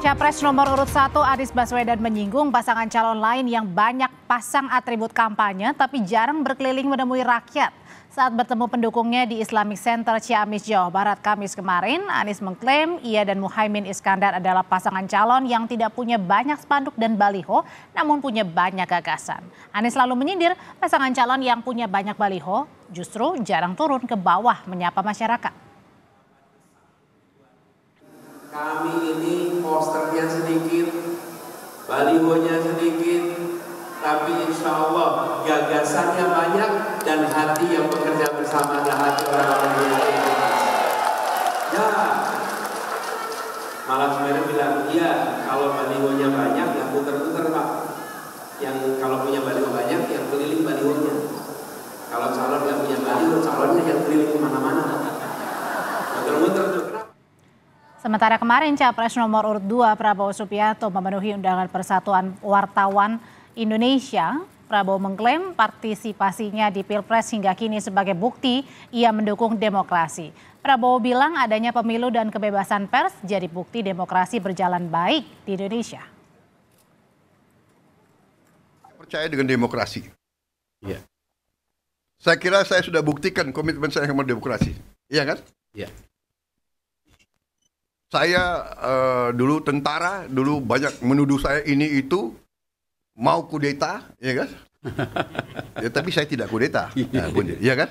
Capres nomor urut 1 Anies Baswedan menyinggung pasangan calon lain yang banyak pasang atribut kampanye tapi jarang berkeliling menemui rakyat. Saat bertemu pendukungnya di Islamic Center Ciamis, Jawa Barat, Kamis kemarin, Anies mengklaim ia dan Muhaimin Iskandar adalah pasangan calon yang tidak punya banyak spanduk dan baliho, namun punya banyak gagasan. Anies lalu menyindir pasangan calon yang punya banyak baliho justru jarang turun ke bawah menyapa masyarakat. Kami ini posternya sedikit, balihonya sedikit, tapi insya Allah gagasannya banyak dan hati yang bekerja bersama adalah hati orang-orang yang ya. Malah sebenarnya bilang, iya kalau balihonya banyak ya puter-puter Pak. Yang kalau punya baliho banyak yang keliling balihonya. Kalau calon yang punya baliho, calonnya yang keliling kemana-mana. Muter-muter tuh. Sementara kemarin Capres nomor urut 2 Prabowo Subianto memenuhi undangan Persatuan Wartawan Indonesia. Prabowo mengklaim partisipasinya di Pilpres hingga kini sebagai bukti ia mendukung demokrasi. Prabowo bilang adanya pemilu dan kebebasan pers jadi bukti demokrasi berjalan baik di Indonesia. Percaya dengan demokrasi. Iya. Saya kira saya sudah buktikan komitmen saya sama demokrasi. Iya kan? Iya. Saya dulu tentara, dulu banyak menuduh saya ini itu mau kudeta, ya kan? Ya, tapi saya tidak kudeta, ya kan?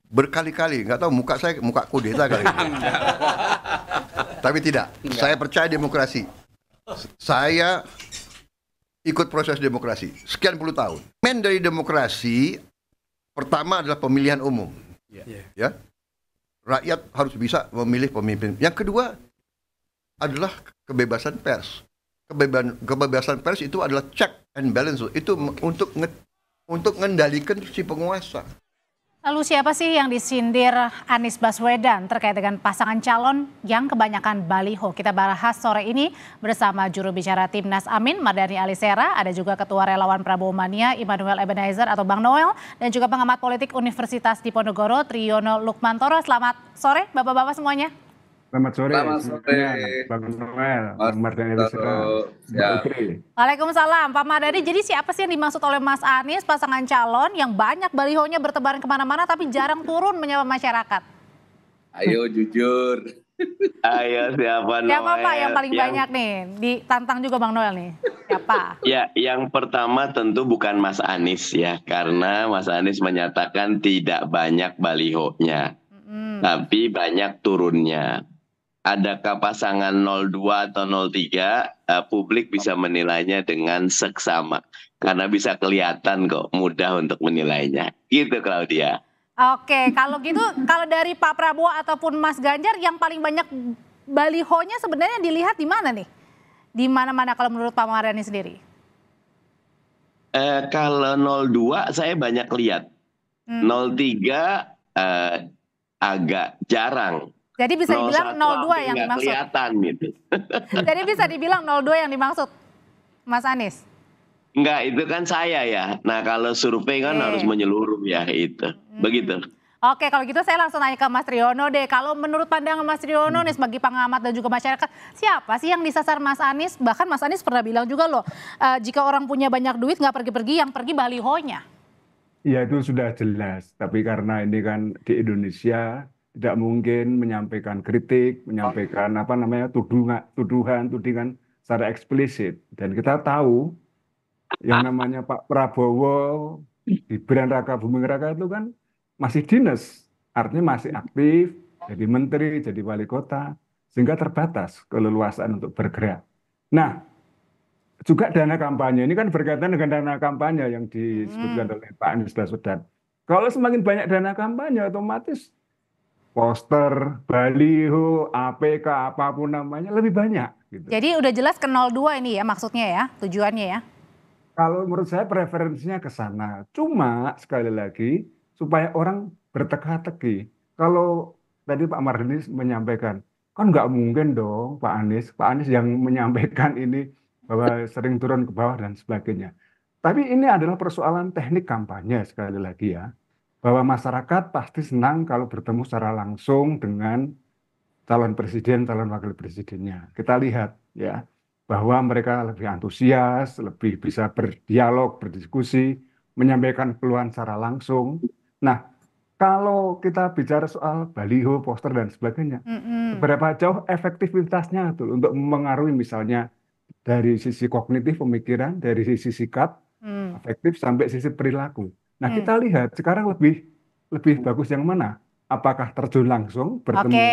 Berkali-kali, nggak tahu muka saya muka kudeta kali ini. Tapi tidak, saya percaya demokrasi. Saya ikut proses demokrasi sekian puluh tahun. Men dari demokrasi pertama adalah pemilihan umum, ya. Rakyat harus bisa memilih pemimpin. Yang kedua adalah kebebasan pers. Kebebasan pers itu adalah check and balance. Itu untuk mengendalikan si penguasa. Lalu siapa sih yang disindir Anies Baswedan terkait dengan pasangan calon yang kebanyakan baliho? Kita bahas sore ini bersama juru bicara Timnas Amin, Mardhani Alisera. Ada juga Ketua Relawan Prabowo Mania, Immanuel Ebenezer atau Bang Noel. Dan juga pengamat politik Universitas Diponegoro, Triyono Lukmantoro. Selamat sore Bapak-Bapak semuanya. Selamat sore, Bang Noel, Bang Mardhani Alisera, Mbak Putri. Waalaikumsalam, Pak Mardhani. Jadi siapa sih yang dimaksud oleh Mas Anies, pasangan calon yang banyak balihonya bertebaran kemana-mana tapi jarang turun menyapa masyarakat? Ayo jujur. Ayo siapa Noel? Siapa Pak yang paling banyak nih? Ditantang juga Bang Noel nih. Siapa? Ya, yang pertama tentu bukan Mas Anies ya, karena Mas Anies menyatakan tidak banyak balihonya, tapi banyak turunnya. Adakah pasangan 02 atau 03, publik bisa menilainya dengan seksama. Karena bisa kelihatan kok, mudah untuk menilainya. Gitu Claudia. Oke, kalau gitu, kalau dari Pak Prabowo ataupun Mas Ganjar, yang paling banyak balihonya sebenarnya dilihat di mana nih? Di mana-mana kalau menurut Pak Mardhani sendiri? Kalau 02 saya banyak lihat. 03 agak jarang. Jadi bisa dibilang 02 yang dimaksud. Kelihatan gitu. Jadi bisa dibilang 02 yang dimaksud, Mas Anies? Enggak, itu kan saya ya. Nah kalau survei kan harus menyeluruh ya itu. Begitu. Oke, kalau gitu saya langsung tanya ke Mas Triyono deh. Kalau menurut pandangan Mas Triyono nih sebagai pengamat dan juga masyarakat, siapa sih yang disasar Mas Anies? Bahkan Mas Anies pernah bilang juga loh, jika orang punya banyak duit nggak pergi-pergi, yang pergi balihonya. Ya itu sudah jelas, tapi karena ini kan di Indonesia tidak mungkin menyampaikan kritik, menyampaikan tudingan secara eksplisit. Dan kita tahu yang namanya Pak Prabowo, Gibran Raka Buming Raka itu kan masih dinas, artinya masih aktif, jadi menteri, jadi wali kota, sehingga terbatas keleluasaan untuk bergerak. Nah, juga dana kampanye, ini kan berkaitan dengan dana kampanye yang disebutkan oleh Pak Anies Baswedan. Kalau semakin banyak dana kampanye, otomatis poster, baliho, APK, apapun namanya lebih banyak. Gitu. Jadi udah jelas ke 02 ini ya maksudnya ya, tujuannya ya? Kalau menurut saya preferensinya ke sana. Cuma sekali lagi supaya orang berteka-teki. Kalau tadi Pak Mardhani menyampaikan, kan nggak mungkin dong Pak Anies yang menyampaikan ini bahwa sering turun ke bawah dan sebagainya. Tapi ini adalah persoalan teknik kampanye sekali lagi ya. Bahwa masyarakat pasti senang kalau bertemu secara langsung dengan calon presiden, calon wakil presidennya. Kita lihat ya, bahwa mereka lebih antusias, lebih bisa berdialog, berdiskusi, menyampaikan keluhan secara langsung. Nah, kalau kita bicara soal baliho, poster, dan sebagainya, seberapa jauh efektivitasnya tuh untuk mempengaruhi misalnya dari sisi kognitif pemikiran, dari sisi sikap, afektif sampai sisi perilaku. Nah, kita lihat sekarang lebih bagus yang mana? Apakah terjun langsung bertemu Oke.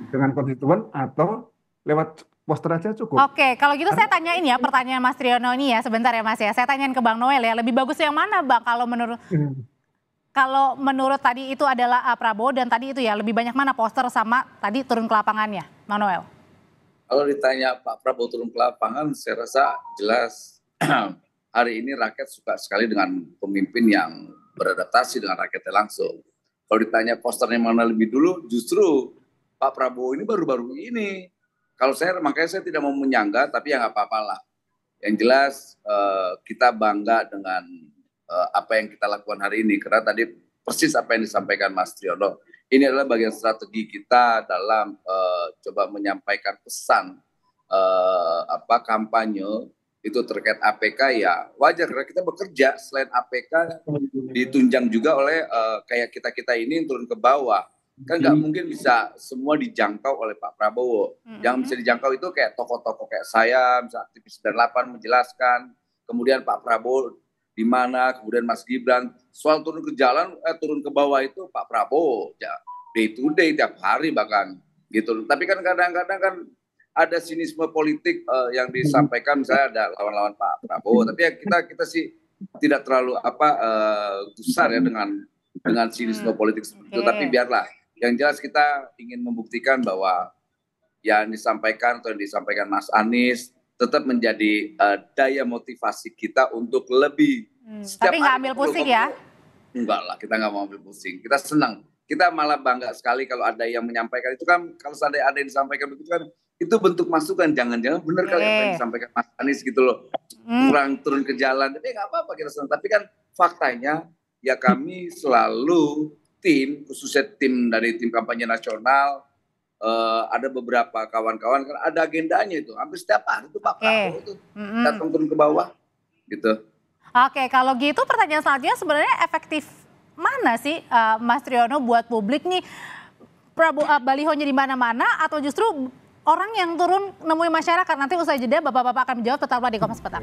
dengan konstituen atau lewat poster aja cukup? Oke, kalau gitu saya tanyain ya pertanyaan Mas Triono ini ya, sebentar ya Mas ya. Saya tanyain ke Bang Noel ya, lebih bagus yang mana Bang kalau menurut tadi itu adalah Prabowo dan tadi itu ya lebih banyak mana poster sama tadi turun ke lapangannya, Bang Noel? Kalau ditanya Pak Prabowo turun ke lapangan, saya rasa jelas hari ini rakyat suka sekali dengan pemimpin yang beradaptasi dengan rakyatnya langsung. Kalau ditanya posternya mana lebih dulu, justru Pak Prabowo ini baru-baru ini. Makanya saya tidak mau menyanggah, tapi ya nggak apa-apa lah. Yang jelas kita bangga dengan apa yang kita lakukan hari ini. Karena tadi persis apa yang disampaikan Mas Triono. Ini adalah bagian strategi kita dalam coba menyampaikan pesan kampanye itu terkait APK ya wajar karena kita bekerja selain APK ditunjang juga oleh kayak kita ini turun ke bawah. Kan nggak mungkin bisa semua dijangkau oleh Pak Prabowo. Yang bisa dijangkau itu kayak tokoh-tokoh kayak saya, misalnya aktivis 98 menjelaskan, kemudian Pak Prabowo di mana, kemudian Mas Gibran. Soal turun ke jalan, turun ke bawah itu Pak Prabowo, ya day to day, tiap hari bahkan gitu. Tapi kan kadang-kadang kan ada sinisme politik yang disampaikan, misalnya ada lawan-lawan Pak Prabowo. Tapi ya kita sih tidak terlalu gusar ya dengan sinisme politik seperti itu. Tapi biarlah. Yang jelas kita ingin membuktikan bahwa yang disampaikan atau yang disampaikan Mas Anies tetap menjadi daya motivasi kita untuk lebih. Tapi nggak ambil pusing ya? Enggak lah, kita nggak mau ambil pusing. Kita senang. Kita malah bangga sekali kalau ada yang menyampaikan itu kan, kalau ada yang disampaikan begitu kan, itu bentuk masukan. Jangan-jangan benar kali apa yang disampaikan Mas Anies gitu loh. Kurang turun ke jalan. Tapi nggak apa-apa kita senang. Tapi kan faktanya ya kami selalu tim, khususnya tim dari tim kampanye nasional, ada beberapa kawan-kawan kan ada agendanya itu. Hampir setiap hari itu Pak Prabowo itu datang turun ke bawah gitu. Oke, kalau gitu pertanyaan selanjutnya sebenarnya efektif mana sih Mas Triono buat publik nih balihonya di mana-mana atau justru orang yang turun nemui masyarakat? Nanti usai jeda Bapak-bapak akan menjawab, tetaplah di Kompas Petang.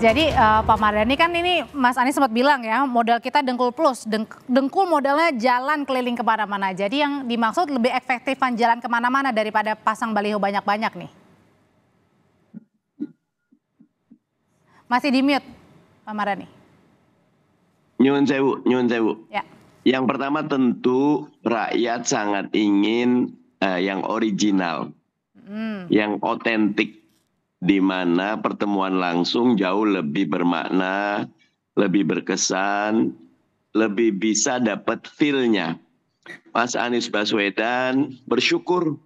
Jadi Pak Mardhani kan ini Mas Anies sempat bilang ya modal kita dengkul plus, dengkul modalnya jalan keliling kemana-mana. Jadi yang dimaksud lebih efektifan jalan kemana-mana daripada pasang baliho banyak-banyak nih. Masih di mute Pak Mardhani. Nyun sewu. Ya. Yang pertama tentu rakyat sangat ingin yang original, yang otentik. Di mana pertemuan langsung jauh lebih bermakna, lebih berkesan, lebih bisa dapat feel-nya. Mas Anies Baswedan bersyukur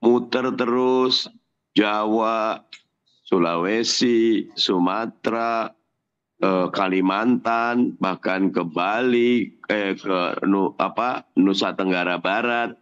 muter terus Jawa, Sulawesi, Sumatera, Kalimantan, bahkan ke Bali, ke Nusa Tenggara Barat.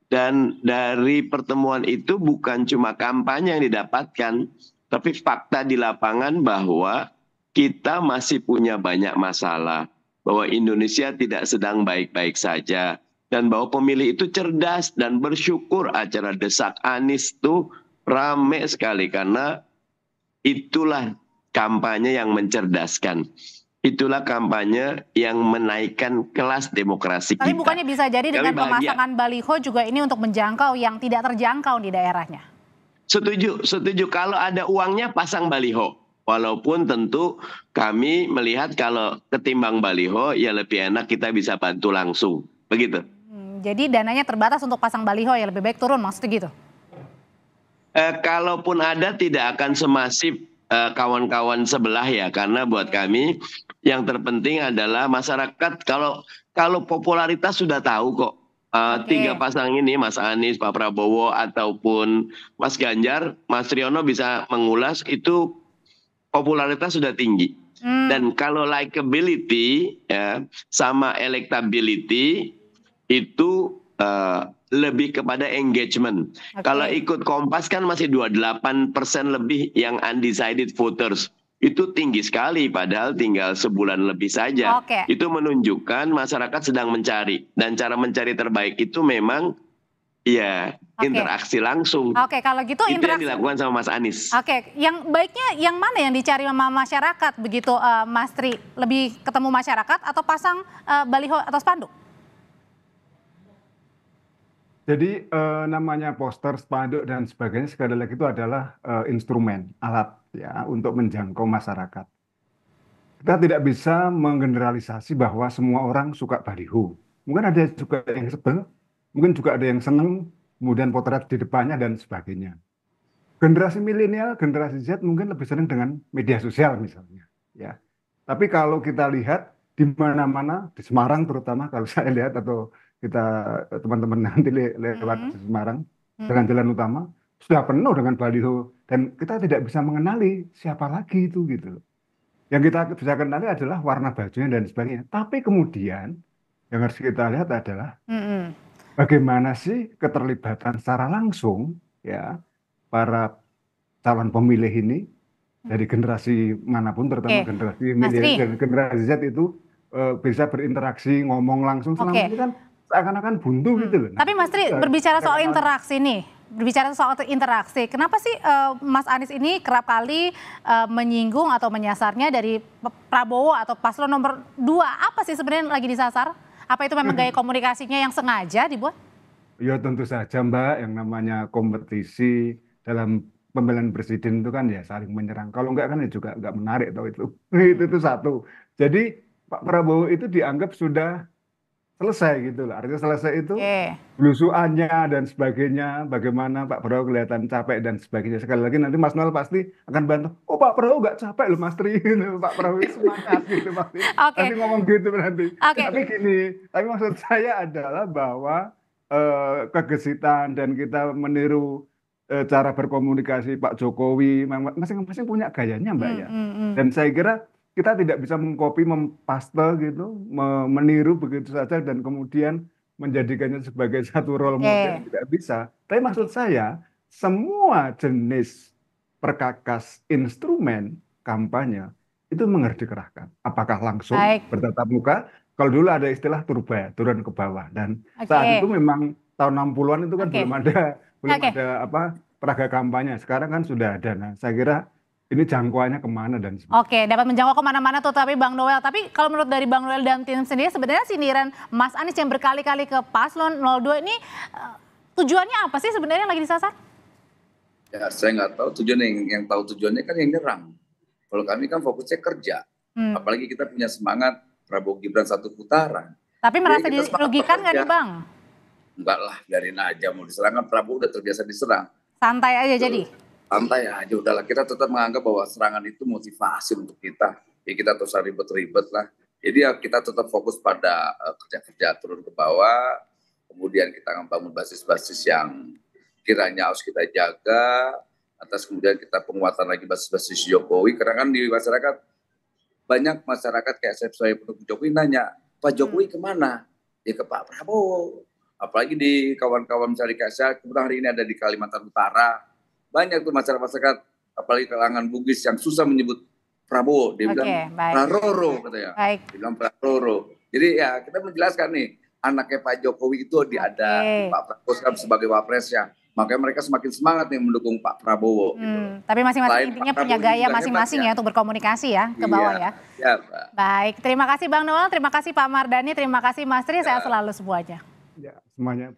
Dan dari pertemuan itu bukan cuma kampanye yang didapatkan, tapi fakta di lapangan bahwa kita masih punya banyak masalah, bahwa Indonesia tidak sedang baik-baik saja, dan bahwa pemilih itu cerdas dan bersyukur acara Desak Anies itu rame sekali karena itulah kampanye yang mencerdaskan. Itulah kampanye yang menaikkan kelas demokrasi kita. Tapi bukannya bisa jadi dengan pemasangan baliho juga ini untuk menjangkau yang tidak terjangkau di daerahnya? Setuju. Kalau ada uangnya pasang baliho. Walaupun tentu kami melihat kalau ketimbang baliho ya lebih enak kita bisa bantu langsung. Begitu. Jadi dananya terbatas untuk pasang baliho ya lebih baik turun maksudnya gitu? Kalaupun ada tidak akan semasif kawan-kawan sebelah ya. Karena buat kami yang terpenting adalah masyarakat, kalau kalau popularitas sudah tahu kok. Tiga pasang ini, Mas Anies, Pak Prabowo, ataupun Mas Ganjar, Mas Triono bisa mengulas itu popularitas sudah tinggi. Dan kalau likability ya, sama electability itu lebih kepada engagement. Kalau ikut Kompas kan masih 28% lebih yang undecided voters. Itu tinggi sekali padahal tinggal sebulan lebih saja. Itu menunjukkan masyarakat sedang mencari. Dan cara mencari terbaik itu memang ya interaksi langsung. Kalau gitu itu yang dilakukan sama Mas Anies. Yang baiknya yang mana yang dicari sama masyarakat begitu, Mas Tri? Lebih ketemu masyarakat atau pasang baliho atau spanduk? Jadi namanya poster, spanduk dan sebagainya sekali lagi itu adalah instrumen, alat ya untuk menjangkau masyarakat. Kita tidak bisa menggeneralisasi bahwa semua orang suka baliho. Mungkin ada juga yang sebel, mungkin juga ada yang seneng, kemudian potret di depannya dan sebagainya. Generasi milenial, generasi Z mungkin lebih senang dengan media sosial misalnya, ya. Tapi kalau kita lihat di mana-mana di Semarang terutama kalau saya lihat atau kita teman-teman nanti lewat di Semarang dengan jalan utama sudah penuh dengan baliho dan kita tidak bisa mengenali siapa lagi itu gitu. Yang kita bisa kenali adalah warna bajunya dan sebagainya. Tapi kemudian yang harus kita lihat adalah bagaimana sih keterlibatan secara langsung ya para calon pemilih ini dari generasi manapun, terutama generasi milenial dan generasi Z itu bisa berinteraksi, ngomong langsung. Selama ini kan seakan-akan buntu gitu loh. Tapi Mas Tri, berbicara soal interaksi nih, kenapa sih Mas Anies ini kerap kali menyinggung atau menyasarnya dari Prabowo atau paslon nomor 2? Apa sih sebenarnya lagi disasar? Apa itu memang gaya komunikasinya yang sengaja dibuat? Ya tentu saja Mbak, yang namanya kompetisi dalam pemilihan presiden itu kan ya saling menyerang. Kalau enggak kan ya juga enggak menarik tau itu. Itu satu. Jadi Pak Prabowo itu dianggap sudah selesai gitu loh. Artinya selesai itu belusuannya dan sebagainya. Bagaimana Pak Prabowo kelihatan capek dan sebagainya. Sekali lagi nanti Mas Noel pasti akan bantu. Oh Pak Prabowo nggak capek loh Mas Tri. Pak Prabowo semangat gitu pasti. Nanti ngomong gitu nanti. Tapi gini, tapi maksud saya adalah bahwa kegesitan dan kita meniru cara berkomunikasi Pak Jokowi. Masing-masing punya gayanya Mbak ya. Dan saya kira kita tidak bisa mengcopy, mempaste gitu, meniru begitu saja dan kemudian menjadikannya sebagai satu role model, tidak bisa. Tapi maksud saya, semua jenis perkakas instrumen kampanye itu mengerti kerahkan. Apakah langsung bertatap muka? Kalau dulu ada istilah turba, turun ke bawah. Dan saat itu memang tahun 60-an itu kan belum ada peraga kampanye. Sekarang kan sudah ada. Nah, saya kira ini jangkauannya kemana dan sebagainya. Dapat menjangkau kemana-mana tuh tapi Bang Noel. Tapi kalau menurut dari Bang Noel dan tim sendiri sebenarnya sindiran Mas Anies yang berkali-kali ke paslon 02 ini tujuannya apa sih sebenarnya yang lagi disasar? Ya saya nggak tahu tujuannya, yang tahu tujuannya kan yang nyerang. Kalau kami kan fokusnya kerja. Apalagi kita punya semangat Prabowo Gibran satu putaran. Tapi merasa dirugikan nggak nih Bang? Enggak lah, biarin aja mau diserang kan Prabowo udah terbiasa diserang. Santai aja jadi? Santai aja udahlah, kita tetap menganggap bahwa serangan itu motivasi untuk kita. Ya kita terus ribet-ribet lah. Jadi ya kita tetap fokus pada kerja-kerja turun ke bawah. Kemudian kita membangun basis-basis yang kiranya harus kita jaga. Atas kemudian kita penguatan lagi basis-basis Jokowi. Karena kan di masyarakat, banyak masyarakat kayak saya pendukung Jokowi nanya, Pak Jokowi kemana? Ya ke Pak Prabowo. Apalagi di kawan-kawan misalnya kayak saya, kebetulan hari ini ada di Kalimantan Utara. Banyak tuh masyarakat, apalagi kalangan Bugis yang susah menyebut Prabowo. Dia bilang Praroro katanya. Dia bilang Praroro. Jadi ya kita menjelaskan nih, anaknya Pak Jokowi itu ada Pak Prabowo sebagai wapresnya. Makanya mereka semakin semangat nih mendukung Pak Prabowo. Gitu. Tapi masing-masing intinya punya gaya masing-masing ya untuk berkomunikasi ya ke bawah ya. Baik, terima kasih Bang Noel, terima kasih Pak Mardhani, terima kasih Mas Tri, sehat selalu semuanya. Ya, semuanya.